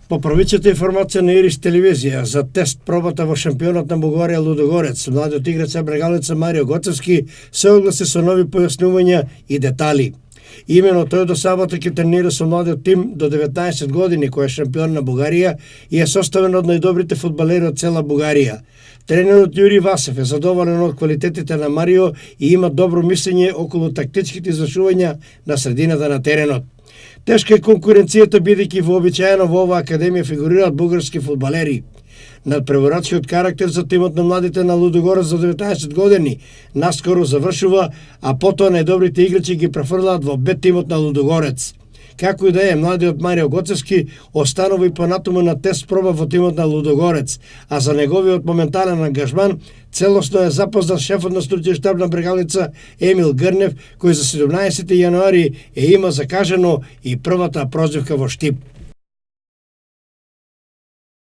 По првичната информација на Ирис телевизија за тест пробата во шампионот на Бугарија Лудогорец, младиот играч Брегалица Марио Гоцевски се огласи со нови појаснувања и детали. Имено тој до сабота ќе тренира со младиот тим до 19 години кој е шампион на Бугарија и е составен од најдобрите фудбалери од цела Бугарија. Тренерот Јури Васев е задоволен од квалитетите на Марио и има добро мислење околу тактичките извршувања на средината на теренот. Тешка е конкуренцијата бидејќи вообичаено во оваа академија фигурираат бугарски фудбалери. Надпреварачкиот карактер за тимот на младите на Лудогорец за 19 години наскоро завршува, а потоа најдобрите играчи ги префрлаат во Б тимот на Лудогорец. Како и да е, младиот Марио Гоцевски останува и понатаму на тест проба во тимот на Лудогорец, а за неговиот моментален ангажман целосно е запознат шефот на стручен штаб на Брегалица Емил Грнев, кој за 17 јануари има закажано и првата прозивка во Штип.